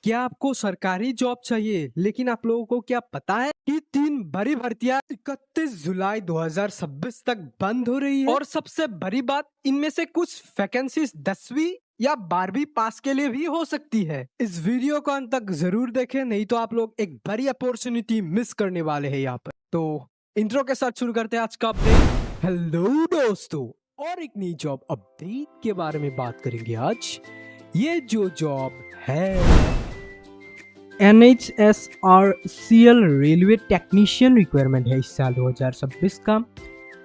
क्या आपको सरकारी जॉब चाहिए लेकिन आप लोगों को क्या पता है कि 3 बड़ी भर्तियां 31 जुलाई 2026 तक बंद हो रही है। और सबसे बड़ी बात, इनमें से कुछ वैकेंसीज 10वीं या 12वीं पास के लिए भी हो सकती है। इस वीडियो को अंत तक जरूर देखें, नहीं तो आप लोग एक बड़ी अपॉर्चुनिटी मिस करने वाले हैं यहाँ पर। तो इंट्रो के साथ शुरू करते हैं आज का अपडेट। हेलो दोस्तों, और एक नई जॉब अपडेट के बारे में बात करेंगे आज। ये जो जॉब है NHSRCL रेलवे टेक्नीशियन रिक्वायरमेंट है इस साल 2026 का।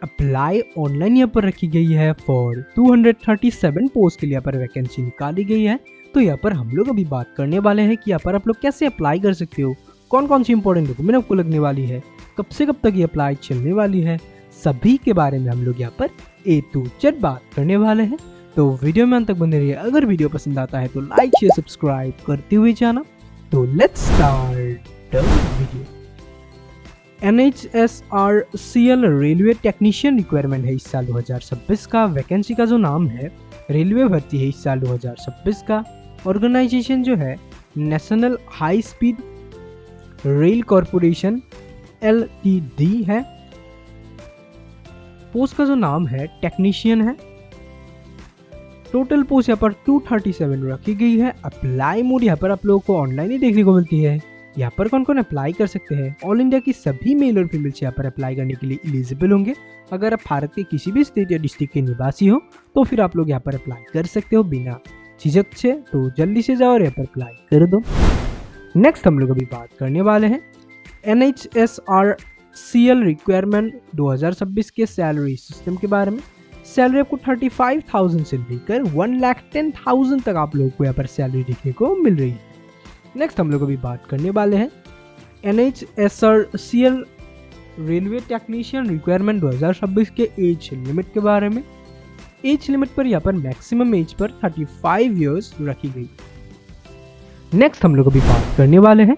अप्लाई ऑनलाइन यहाँ पर रखी गई है फॉर 237 पोस्ट के लिए यहाँ पर वैकेंसी निकाली गई है। तो यहाँ पर हम लोग अभी बात करने वाले हैं कि यहाँ पर आप लोग कैसे अप्लाई कर सकते हो, कौन कौन सी इंपॉर्टेंट डॉक्यूमेंट आपको लगने वाली है, कब से कब तक ये अप्लाई चलने वाली है, सभी के बारे में हम लोग यहाँ पर A to Z बात करने वाले हैं। तो वीडियो में अंत तक बने रहिए। अगर वीडियो पसंद आता है तो लाइक शेयर सब्सक्राइब करते हुए जाना। तो let's start the video. NHSRCL railway technician requirement है इस साल 2026 का। वैकेंसी का जो नाम है रेलवे भर्ती है इस साल 2026 का। ऑर्गेनाइजेशन जो है national high speed rail corporation LTD है। पोस्ट का जो नाम है टेक्नीशियन है। टोटल पोस्ट यहाँ पर 237 रखी गई है। अप्लाई मोड यहाँ पर आप लोगों को ऑनलाइन ही देखने को मिलती है। यहाँ पर कौन कौन अप्लाई कर सकते हैं, ऑल इंडिया की सभी मेल और फीमेल्स यहाँ पर अप्लाई करने के लिए एलिजिबल होंगे। अगर आप भारत के किसी भी स्टेट या डिस्ट्रिक्ट के निवासी हो तो फिर आप लोग यहाँ पर अप्लाई कर सकते हो बिना झिझक से। तो जल्दी से जाओ और यहाँ पर अप्लाई कर दो। नेक्स्ट हम लोग अभी बात करने वाले हैं NHSRCL रिक्वायरमेंट 2026 के सैलरी सिस्टम के बारे में। सैलरी आपको 35,000 से लेकर 1,10,000 तक आप लोगों को यहाँ पर सैलरी देखने को मिल रही है। नेक्स्ट हम लोग अभी बात करने वाले हैं NHSRCL रेलवे टेक्नीशियन रिक्वायरमेंट 2026 के एज लिमिट के बारे में। एज लिमिट पर यहाँ पर मैक्सिमम एज पर 35 इयर्स रखी गई। नेक्स्ट हम लोग अभी बात करने वाले हैं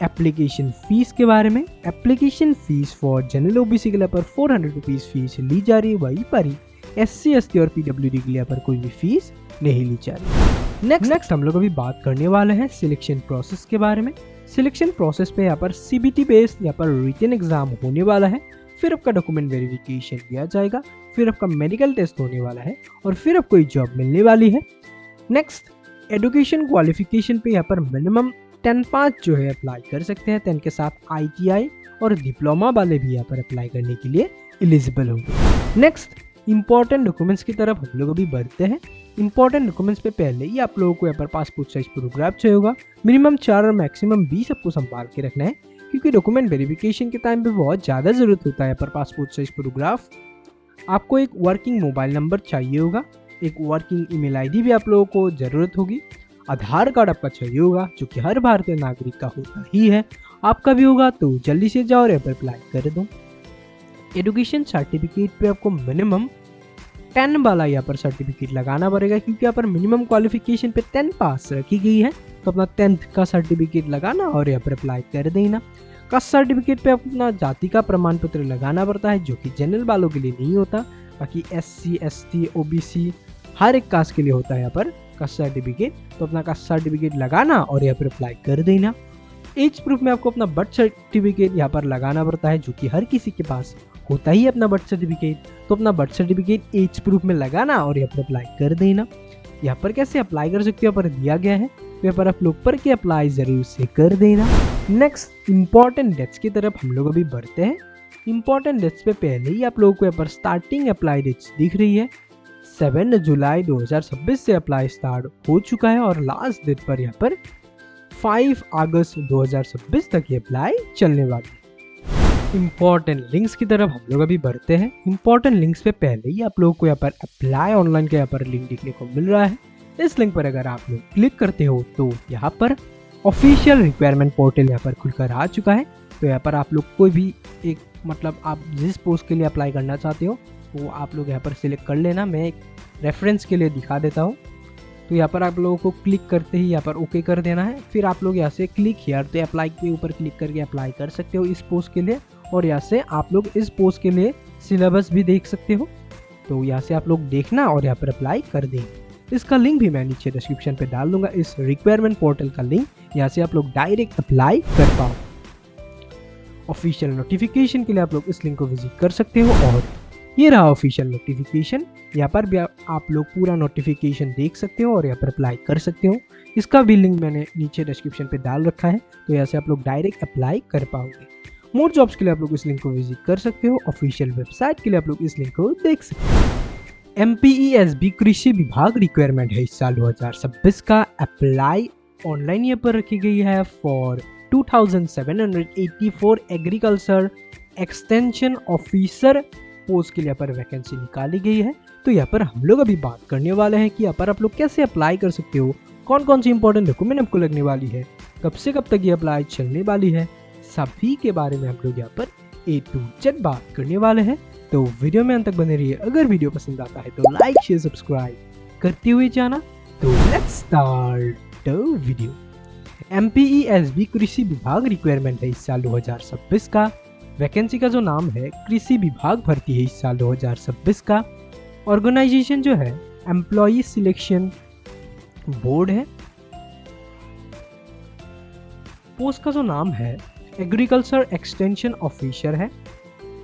एप्लीकेशन फीस के बारे में। Application fees for general OBC के लिए पर 400 रुपीज फीस ली जा रही है। वहीं पर ही SC ST और PWD के लिए पर कोई भी फीस नहीं ली जा रही। नेक्स्ट हम लोग अभी बात करने वाले हैं सिलेक्शन प्रोसेस के बारे में। सिलेक्शन प्रोसेस पे यहाँ पर CBT बेस्ड यहाँ पर रिटन एग्जाम होने वाला है। फिर आपका डॉक्यूमेंट वेरिफिकेशन किया जाएगा, फिर आपका मेडिकल टेस्ट होने वाला है और फिर आपको एक जॉब मिलने वाली है। नेक्स्ट एजुकेशन क्वालिफिकेशन पे यहाँ पर मिनिमम 10 पास जो है अप्लाई कर सकते हैं। 10 के साथ ITI और डिप्लोमा वाले भी यहाँ पर अप्लाई करने के लिए एलिजिबल होंगे। नेक्स्ट इंपॉर्टेंट डॉक्यूमेंट्स की तरफ हम लोग अभी बढ़ते हैं। इंपॉर्टेंट डॉक्यूमेंट्स पे पहले ही आप लोगों को यहाँ पर पासपोर्ट साइज फोटोग्राफ चाहिए होगा। मिनिमम 4 और मैक्सिमम 20 आपको संभाल के रखना है, क्योंकि डॉक्यूमेंट वेरिफिकेशन के टाइम पे बहुत ज़्यादा ज़रूरत होता है यहाँ पर पासपोर्ट साइज फोटोग्राफ। आपको एक वर्किंग मोबाइल नंबर चाहिए होगा, एक वर्किंग ईमेल ID भी आप लोगों को ज़रूरत होगी। आधार कार्ड आपका चाहिए होगा, जो कि हर भारतीय नागरिक का होता ही है। आपका भी होगा तो जल्दी से जाओ और यहाँ पर अप्लाई कर दो। एजुकेशन सर्टिफिकेट पे आपको मिनिमम 10 वाला यहाँ पर सर्टिफिकेट लगाना पड़ेगा, क्योंकि यहाँ पर मिनिमम क्वालिफिकेशन पे 10 पास रखी गई है। तो अपना 10th का सर्टिफिकेट लगाना और यहाँ पर अप्लाई कर देना। कास्ट सर्टिफिकेट पे अपना जाति का प्रमाण पत्र लगाना पड़ता है, जो कि जनरल वालों के लिए नहीं होता। बाकी SC ST OBC हर एक कास्ट के लिए होता है यहाँ पर कास्ट सर्टिफिकेट। तो अपना कास्ट सर्टिफिकेट लगाना और यहाँ पर अप्लाई कर देना। एज प्रूफ में आपको अपना बर्थ सर्टिफिकेट यहाँ पर लगाना पड़ता है, जो कि हर किसी के पास होता ही है अपना बर्थ सर्टिफिकेट। तो अपना बर्थ सर्टिफिकेट एज प्रूफ में लगाना और यहाँ पर अप्लाई कर देना। यहाँ पर कैसे अप्लाई कर सकते हो यहाँ पर दिया गया है, तो यहाँ पर आप लोग पर के अप्लाई जरूर से कर देना। नेक्स्ट इंपॉर्टेंट डेट्स की तरफ हम लोग अभी बढ़ते हैं। इंपॉर्टेंट डेट्स पे पहले ही आप लोगों को यहाँ पर स्टार्टिंग अप्लाई डेट्स दिख रही है। 7 जुलाई 2026 से अप्लाई स्टार्ट हो चुका है और लास्ट डेट पर यहाँ पर 5 अगस्त 2026 तक ये अप्लाई चलने वाली है। इंपॉर्टेंट लिंक्स की तरफ हम लोग अभी बढ़ते हैं। इंपॉर्टेंट लिंक्स पे पहले ही आप लोगों को यहाँ पर अप्लाई ऑनलाइन का यहाँ पर लिंक देखने को मिल रहा है। इस लिंक पर अगर आप लोग क्लिक करते हो तो यहाँ पर ऑफिशियल रिक्वायरमेंट पोर्टल यहाँ पर खुलकर आ चुका है। तो यहाँ पर आप लोग कोई भी एक मतलब आप जिस पोस्ट के लिए अप्लाई करना चाहते हो वो आप लोग यहाँ पर सिलेक्ट कर लेना। मैं एक रेफरेंस के लिए दिखा देता हूँ। तो यहाँ पर आप लोगों को क्लिक करते ही यहाँ पर ओके कर देना है। फिर आप लोग यहाँ से क्लिक हियर तो अप्लाई के ऊपर क्लिक करके अप्लाई कर सकते हो इस पोस्ट के लिए। और यहाँ से आप लोग इस पोस्ट के लिए सिलेबस भी देख सकते हो। तो यहाँ से आप लोग देखना और यहाँ पर अप्लाई कर दें। इसका लिंक भी मैं नीचे डिस्क्रिप्शन पे डाल दूंगा, इस रिक्वायरमेंट पोर्टल का लिंक, यहाँ से आप लोग डायरेक्ट अप्लाई कर पाओ। ऑफिशियल नोटिफिकेशन के लिए आप लोग इस लिंक को विजिट कर सकते हो और ये रहा ऑफिशियल नोटिफिकेशन। यहाँ पर भी आप लोग पूरा नोटिफिकेशन देख सकते हो और यहाँ पर अप्लाई कर सकते हो। इसका भी लिंक मैंने नीचे डिस्क्रिप्शन पे डाल रखा है, तो यहाँ से आप लोग डायरेक्ट अप्लाई कर पाओगे। मोर जॉब्स के लिए आप लोग इस लिंक को विजिट कर सकते हो। ऑफिशियल वेबसाइट के लिए आप लोग इस लिंक को देख सकते हो। MPESB कृषि विभाग रिक्वायरमेंट है इस साल 2026 का। अप्लाई ऑनलाइन यहाँ पर रखी गई है for 2784 agriculture extension officer post के लिए यहाँ पर वैकेंसी निकाली गई है। तो यहाँ पर हम लोग अभी बात करने वाले हैं कि यहाँ पर आप लोग कैसे अप्लाई कर सकते हो, कौन कौन सी इंपॉर्टेंट डॉक्यूमेंट आपको लगने वाली है, कब से कब तक ये अप्लाई चलने वाली है, सभी के बारे में हम लोग यहाँ पर A to Z बात करने वाले हैं। तो वीडियो में अंत तक बने रहिए। अगर वीडियो पसंद आता है तो लाइक शेयर सब्सक्राइब करते हुए जाना। तो let's start the video. MPESB कृषि विभाग रिक्वायरमेंट है इस साल 2026 का। वैकेंसी का जो नाम है कृषि विभाग भर्ती है इस साल 2026 का। ऑर्गेनाइजेशन जो है एम्प्लॉई सिलेक्शन बोर्ड है। पोस्ट का जो नाम है एग्रीकल्चर एक्सटेंशन ऑफिसर है।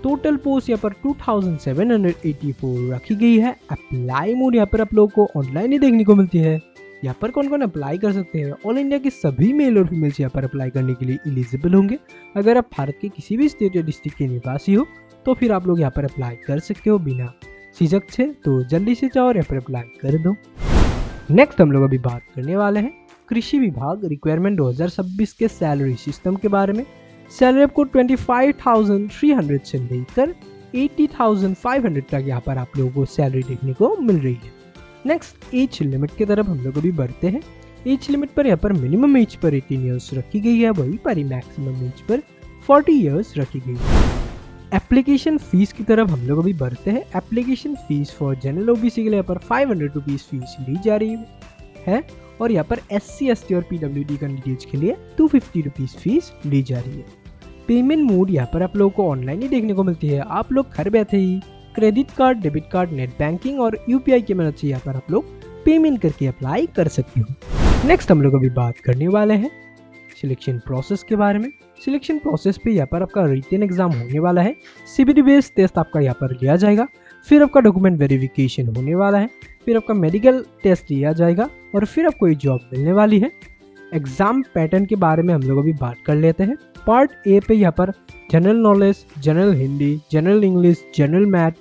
टोटल पोस्ट यहाँ पर 2784 रखी गई है। अप्लाई मोड यहाँ पर आप लोगों को ऑनलाइन ही देखने को मिलती है। यहाँ पर कौन कौन अप्लाई कर सकते हैं, ऑल इंडिया के सभी मेल और फीमेल्स यहाँ पर अप्लाई करने के लिए एलिजिबल होंगे। अगर आप भारत के किसी भी स्टेट या डिस्ट्रिक्ट के निवासी हो तो फिर आप लोग यहाँ पर अप्लाई कर सकते हो बिना झिझक से। तो जल्दी से जाओ और यहाँ पर अप्लाई कर दो। नेक्स्ट हम लोग अभी बात करने वाले हैं कृषि विभाग रिक्वायरमेंट 2026 के सैलरी सिस्टम के बारे में। सैलरी आपको 25,300 से लेकर 80,500 तक यहाँ पर आप लोगों को सैलरी देखने को मिल रही है। नेक्स्ट एज लिमिट की तरफ हम लोग अभी बढ़ते हैं। एज लिमिट पर यहाँ पर मिनिमम एज पर 18 ईयर्स रखी गई है, वहीं पर मैक्सिमम एज पर 40 ईयर्स रखी गई है। एप्लीकेशन फीस की तरफ हम लोग अभी बढ़ते हैं। Application fees for general OBC के लिए यहाँ पर 500 रुपीज फीस ली जा रही है और यहाँ पर SC ST और PWD कैंडिडेट्स के लिए 250 रुपीज फीस ली जा रही है। पेमेंट मोड यहाँ पर आप लोगों को ऑनलाइन ही देखने को मिलती है। आप लोग घर बैठे ही credit card, debit card, net banking और UPI की मदद से यहाँ पर आप लोग पेमेंट करके अप्लाई कर सकते हो। नेक्स्ट हम लोग अभी बात करने वाले हैं सिलेक्शन प्रोसेस के बारे में। सिलेक्शन प्रोसेस पे यहाँ पर आपका रिटन एग्जाम होने वाला है। CBT बेस्ड टेस्ट आपका यहाँ पर लिया जाएगा, फिर आपका डॉक्यूमेंट वेरिफिकेशन होने वाला है, फिर आपका मेडिकल टेस्ट लिया जाएगा और फिर आपको ये जॉब मिलने वाली है। एग्जाम पैटर्न के बारे में हम लोग अभी बात कर लेते हैं। पार्ट A पे यहाँ पर general knowledge, general Hindi, general English, general math,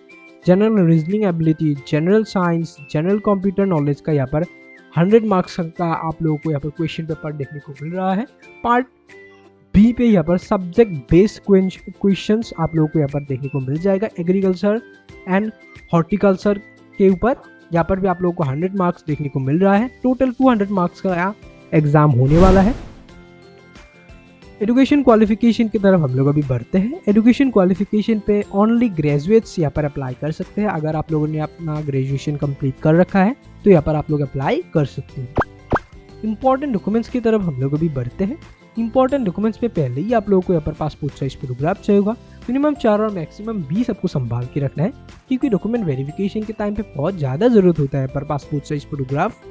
general reasoning ability, general science, general computer knowledge का यहाँ पर 100 मार्क्स का आप लोगों को यहाँ पर क्वेश्चन पेपर देखने को मिल रहा है। पार्ट B पे यहाँ पर सब्जेक्ट बेस्ड क्वेश्चंस आप लोगों को यहाँ पर देखने को मिल जाएगा। एग्रीकल्चर एंड हॉर्टिकल्चर के ऊपर यहाँ पर भी आप लोगों को 100 मार्क्स देखने को मिल रहा है। टोटल 200 मार्क्स का एग्जाम होने वाला है। एजुकेशन क्वालिफिकेशन की तरफ हम लोग अभी बढ़ते हैं। एजुकेशन क्वालिफिकेशन पे ओनली ग्रेजुएट्स यहाँ पर अप्लाई कर सकते हैं। अगर आप लोगों ने अपना ग्रेजुएशन कंप्लीट कर रखा है तो यहाँ पर आप लोग अप्लाई कर सकते हैं। इंपॉर्टेंट डॉक्यूमेंट्स की तरफ हम लोग अभी बढ़ते हैं। इंपॉर्टेंट डॉक्यूमेंट्स पे पहले ही आप लोगों को यहाँ पर पासपोर्ट साइज फोटोग्राफ चाहिए होगा। मिनिमम 4 और मैक्सिमम 20 आपको संभाल के रखना है, क्योंकि डॉक्यूमेंट वेरिफिकेशन के टाइम पे बहुत ज़्यादा ज़रूरत होता है पर पासपोर्ट साइज फोटोग्राफ।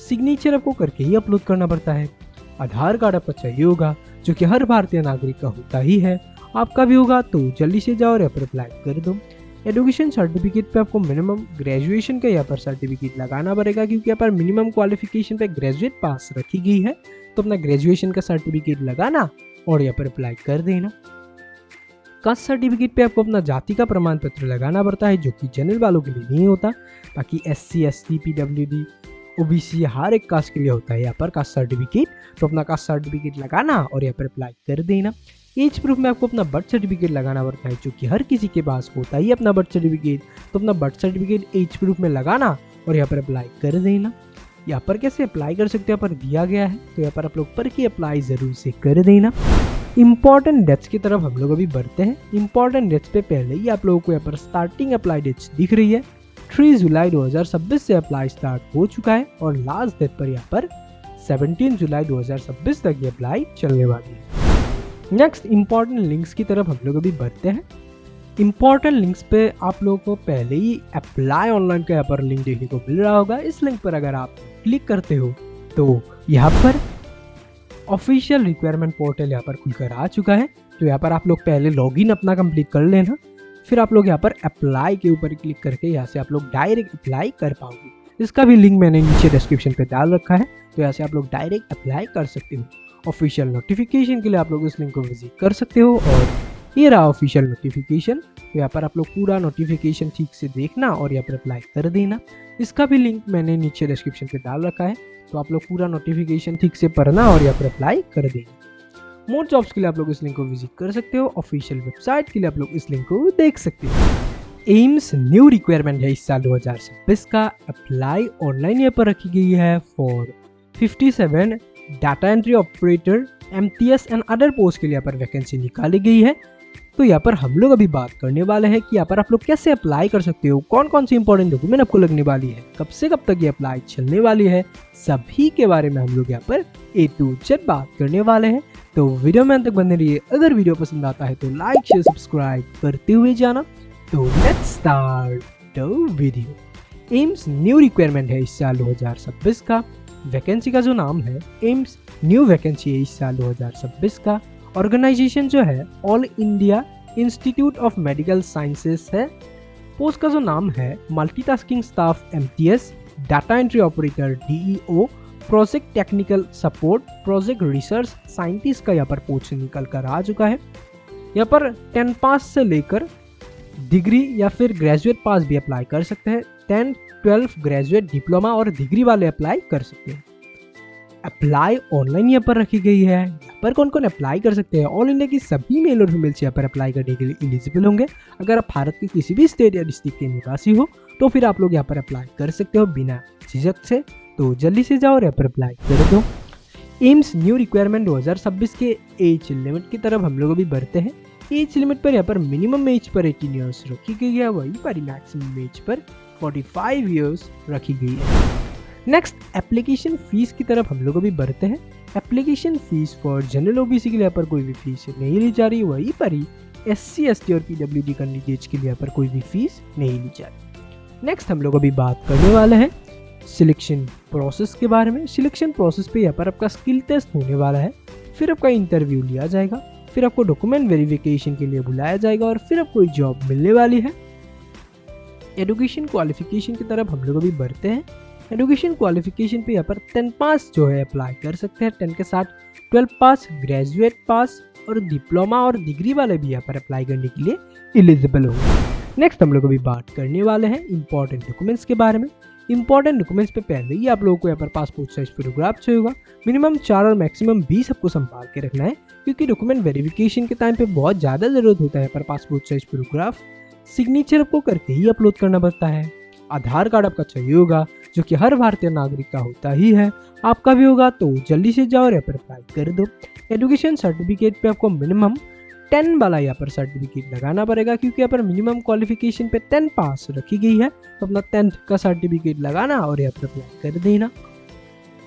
सिग्नेचर आपको करके ही अपलोड करना पड़ता है। आधार कार्ड आपका चाहिए होगा, जो कि हर भारतीय नागरिक का होता ही है। आपका भी होगा तो जल्दी से जाओ और यहाँ पर अप्लाई कर दो। एजुकेशन सर्टिफिकेट पे आपको मिनिमम ग्रेजुएशन का यहाँ पर सर्टिफिकेट लगाना पड़ेगा, क्योंकि यहाँ पर मिनिमम क्वालिफिकेशन पे ग्रेजुएट पास रखी गई है। तो अपना ग्रेजुएशन का सर्टिफिकेट लगाना और यहाँ पर अप्लाई कर देना। कास्ट सर्टिफिकेट पे आपको अपना जाति का प्रमाण पत्र लगाना पड़ता है, जो कि जनरल वालों के लिए नहीं होता। बाकी SC ST PWD OBC हर एक कास्ट के लिए होता है यहाँ पर कास्ट सर्टिफिकेट। तो अपना कास्ट सर्टिफिकेट लगाना और यहाँ पर अप्लाई कर देना। एज प्रूफ में आपको अपना बर्थ सर्टिफिकेट लगाना पड़ता है, जो कि हर किसी के पास होता ही अपना बर्थ सर्टिफिकेट। तो अपना बर्थ सर्टिफिकेट एज प्रूफ में लगाना और यहाँ पर अप्लाई कर देना। यहाँ पर कैसे अप्लाई कर सकते हैं यहाँ पर दिया गया है, तो यहाँ पर आप लोग पर की अप्लाई जरूर से कर देना। इंपॉर्टेंट डेट्स की तरफ हम लोग अभी बढ़ते हैं। इंपॉर्टेंट डेट्स पे पहले ही आप लोगों को यहाँ पर स्टार्टिंग अप्लाई डेट्स दिख रही है। 3 जुलाई 2026 से अप्लाई स्टार्ट हो चुका है और लास्ट डेट पर यहाँ पर 17 जुलाई 2026 तक ये अप्लाई चलने वाली है। नेक्स्ट इंपॉर्टेंट लिंक्स की तरफ हम लोग अभी बढ़ते हैं। इंपॉर्टेंट लिंक्स पे आप लोगों को पहले ही अप्लाई ऑनलाइन का यहाँ पर लिंक देखने को मिल रहा होगा। इस लिंक पर अगर आप क्लिक करते हो तो यहाँ पर ऑफिशियल रिक्वायरमेंट पोर्टल यहाँ पर खुलकर आ चुका है। तो यहाँ पर आप लोग पहले लॉगिन अपना कंप्लीट कर लेना, फिर आप लोग यहाँ पर अप्लाई के ऊपर क्लिक करके यहाँ से आप लोग डायरेक्ट अप्लाई कर पाओगे। इसका भी लिंक मैंने नीचे डिस्क्रिप्शन पे डाल रखा है, तो यहाँ से आप लोग डायरेक्ट अप्लाई कर सकते हो। ऑफिशियल नोटिफिकेशन के लिए आप लोग इस लिंक को विजिट कर सकते हो और ये रहा ऑफिशियल नोटिफिकेशन। तो यहाँ पर आप लोग पूरा नोटिफिकेशन ठीक से देखना और यहाँ पर अप्लाई कर देना। इसका भी लिंक मैंने नीचे डिस्क्रिप्शन पे डाल रखा है, तो आप लोग पूरा नोटिफिकेशन ठीक से पढ़ना और यहाँ पर अप्लाई कर देना। मोर जॉब्स के लिए आप लोग इस लिंक को विजिट कर सकते हो। ऑफिशियल वेबसाइट के लिए आप लोग इस लिंक को देख सकते हो। एम्स न्यू रिक्वायरमेंट है इस साल 2026 का। अप्लाई ऑनलाइन यहाँ पर रखी गई है for 57 data entry operator MTS and other post के लिए यहाँ पर वैकेंसी निकाली गई है। तो यहाँ पर हम लोग अभी बात करने वाले हैं कि यहाँ पर आप लोग कैसे अप्लाई कर सकते हो, कौन कौन सी इंपॉर्टेंट डॉक्यूमेंट आपको लगने वाली है, कब से कब तक ये अप्लाई चलने वाली है, सभी के बारे में हम लोग यहाँ पर A to Z बात करने वाले हैं। तो वीडियो में अंत तक बने रहिए। अगर वीडियो पसंद आता है तो लाइक शेयर सब्सक्राइब करते हुए जाना। तो let's start the video. AIIMS new requirement है इस साल 2026 का। वैकेंसी का जो नाम है एम्स न्यू वैकेंसी है इस साल 2026 का। ऑर्गेनाइजेशन जो है all India institute of medical sciences है। पोस्ट का जो नाम है multitasking staff MTS, data entry operator DEO, project technical support, project research scientist का यहाँ पर पोस्ट निकल कर आ चुका है। यहाँ पर 10 पास से लेकर डिग्री या फिर ग्रेजुएट पास भी अप्लाई कर सकते हैं। 10, 12 ग्रेजुएट, डिप्लोमा और डिग्री वाले अप्लाई कर सकते हैं। अप्लाई ऑनलाइन यहाँ पर रखी गई है। यहाँ पर कौन कौन अप्लाई कर सकते हैं? ऑल इंडिया की सभी मेल और फीमेल्स यहाँ पर अप्लाई करने के लिए एलिजिबल होंगे। अगर आप भारत के किसी भी स्टेट या डिस्ट्रिक्ट के निवासी हो तो फिर आप लोग यहाँ पर अप्लाई कर सकते हो बिना झिझक से। तो जल्दी से जाओ और यहाँ पर अप्लाई कर दो। एम्स न्यू रिक्वायरमेंट 2026 के एज लिमिट की तरफ हम लोग अभी बढ़ते हैं। एज लिमिट पर यहाँ पर मिनिमम एज पर 18 ईयर्स रखी गई है, वहीं पर मैक्सिमम एज पर 45 ईयर्स रखी गई है। नेक्स्ट एप्लीकेशन फीस की तरफ हम लोग अभी बढ़ते हैं। Application fees for general OBC के लिए यहाँ पर कोई भी फीस नहीं ली जा रही, वहीं पर ही SC ST और PWD कैंडिडेट्स के लिए यहाँ पर कोई भी फीस नहीं ली जा रही। नेक्स्ट हम लोग अभी बात करने वाले हैं सिलेक्शन प्रोसेस के बारे में। सिलेक्शन प्रोसेस पे यहाँ पर आपका स्किल टेस्ट होने वाला है, फिर आपका इंटरव्यू लिया जाएगा, फिर आपको डॉक्यूमेंट वेरिफिकेशन के लिए बुलाया जाएगा और फिर आपको जॉब मिलने वाली है। एजुकेशन क्वालिफिकेशन की तरफ हम लोग अभी बढ़ते हैं। एजुकेशन क्वालिफिकेशन पे यहाँ पर 10 पास जो है अप्लाई कर सकते हैं। 10 के साथ 12 पास, ग्रेजुएट पास और डिप्लोमा और डिग्री वाले भी यहाँ पर अप्लाई करने के लिए एलिजिबल होंगे। नेक्स्ट हम लोग अभी बात करने वाले हैं इंपॉर्टेंट डॉक्यूमेंट्स के बारे में। इंपॉर्टेंट डॉक्यूमेंट्स पे पहले ही आप लोगों को यहाँ पर पासपोर्ट साइज फोटोग्राफ चाहिए होगा। मिनिमम 4 और मैक्सिमम 20 आपको संभाल के रखना है, क्योंकि डॉक्यूमेंट वेरिफिकेशन के टाइम पे बहुत ज़्यादा ज़रूरत होता है यहाँ पर पासपोर्ट साइज फोटोग्राफ। सिग्नेचर आपको करके ही अपलोड करना पड़ता है। आधार कार्ड आपका चाहिए होगा, जो कि हर भारतीय नागरिक का होता ही है। आपका भी होगा, तो जल्दी से जाओ और यहाँ पर अप्लाई कर दो। एजुकेशन सर्टिफिकेट पे आपको मिनिमम 10 वाला यहाँ पर सर्टिफिकेट लगाना पड़ेगा, क्योंकि यहाँ पर मिनिमम क्वालिफिकेशन पे 10 पास रखी गई है। तो अपना 10th का सर्टिफिकेट लगाना और यहाँ पर अप्लाई कर देना।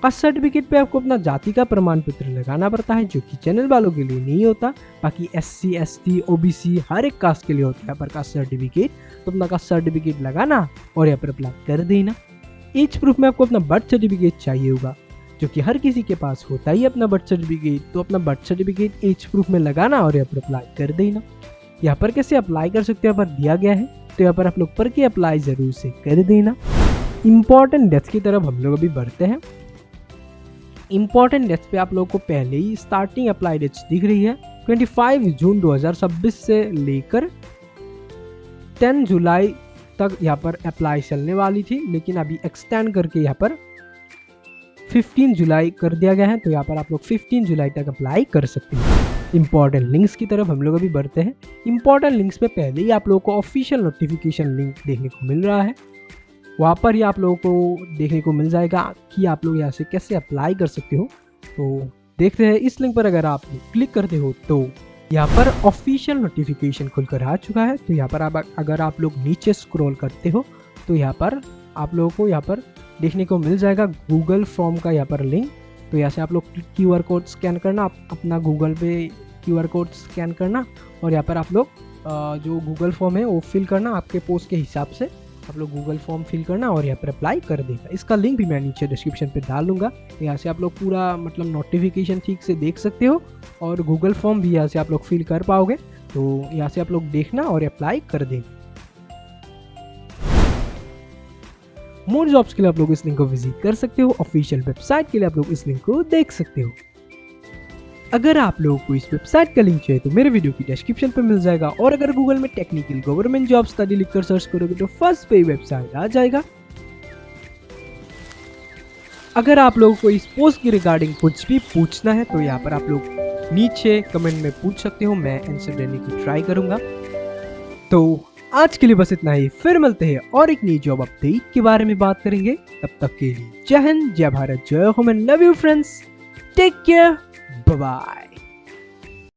कास्ट सर्टिफिकेट पे आपको अपना जाति का प्रमाण पत्र लगाना पड़ता है, जो कि जनरल वालों के लिए नहीं होता। बाकी SC ST OBC हर एक कास्ट के लिए होता है यहाँ पर कास्ट सर्टिफिकेट। तो अपना कास्ट सर्टिफिकेट लगाना और यहाँ पर अप्लाई कर देना। एज प्रूफ में आपको अपना बर्थ सर्टिफिकेट चाहिए होगा, जो कि हर किसी के पास होता ही अपना बर्थ सर्टिफिकेट। तो अपना बर्थ सर्टिफिकेट एज प्रूफ में लगाना और यहाँ पर अप्लाई कर देना। यहाँ पर कैसे अप्लाई कर सकते हैं यहाँ पर दिया गया है, तो यहाँ पर आप लोग पढ़ के अप्लाई जरूर से कर देना। इंपॉर्टेंट डेट्स की तरफ हम लोग अभी बढ़ते हैं। इंपॉर्टेंट डेट्स पे आप लोगों को पहले ही स्टार्टिंग अप्लाई डेट्स दिख रही है। 25 जून 2026 से लेकर 10 जुलाई तक यहाँ पर अप्लाई चलने वाली थी, लेकिन अभी एक्सटेंड करके यहाँ पर 15 जुलाई कर दिया गया है। तो यहाँ पर आप लोग 15 जुलाई तक अप्लाई कर सकते हैं। इंपॉर्टेंट लिंक्स की तरफ हम लोग अभी बढ़ते हैं। इंपॉर्टेंट लिंक्स पे पहले ही आप लोगों को ऑफिशियल नोटिफिकेशन लिंक देखने को मिल रहा है। वहाँ पर ही आप लोगों को देखने को मिल जाएगा कि आप लोग यहाँ से कैसे अप्लाई कर सकते हो। तो देखते हैं, इस लिंक पर अगर आप क्लिक करते हो तो यहाँ पर ऑफिशियल नोटिफिकेशन खुलकर आ चुका है। तो यहाँ पर अगर आप लोग नीचे स्क्रॉल करते हो तो यहाँ पर आप लोगों को यहाँ पर देखने को मिल जाएगा गूगल फॉर्म का यहाँ पर लिंक। तो यहाँ से आप लोग QR कोड स्कैन करना, अपना गूगल पे QR कोड स्कैन करना और यहाँ पर आप लोग जो गूगल फॉर्म है वो फिल करना आपके पोस्ट के हिसाब से। आप लोग गूगल फॉर्म फिल करना और यहाँ पर अप्लाई कर देगा। इसका लिंक भी मैं नीचे डिस्क्रिप्शन पे डाल दूंगा। यहाँ से आप लोग पूरा मतलब नोटिफिकेशन ठीक से देख सकते हो और गूगल फॉर्म भी यहाँ से आप लोग फिल कर पाओगे। तो यहाँ से आप लोग देखना और अप्लाई कर देना। मोर जॉब्स के लिए आप लोग इस लिंक को विजिट कर सकते हो। ऑफिशियल वेबसाइट के लिए आप लोग इस लिंक को देख सकते हो। अगर आप लोगों को इस वेबसाइट का लिंक चाहिए तो मेरे वीडियो की डिस्क्रिप्शन पे मिल जाएगा। और अगर गूगल में टेक्निकल गवर्नमेंट जॉब स्टडी लिखकर सर्च करोगे तो फर्स्ट पे वेबसाइट आ जाएगा। अगर आप लोगों को इस पोस्ट की रिगार्डिंग कुछ भी पूछना है तो यहाँ पर आप लोग नीचे कमेंट में पूछ सकते हो, मैं आंसर देने की ट्राई करूंगा। तो आज के लिए बस इतना ही, फिर मिलते हैं और एक नई जॉब अपडेट के बारे में बात करेंगे। तब तक के लिए जय हिंद, जय भारत, जय home and love you friends, take care, bye bye.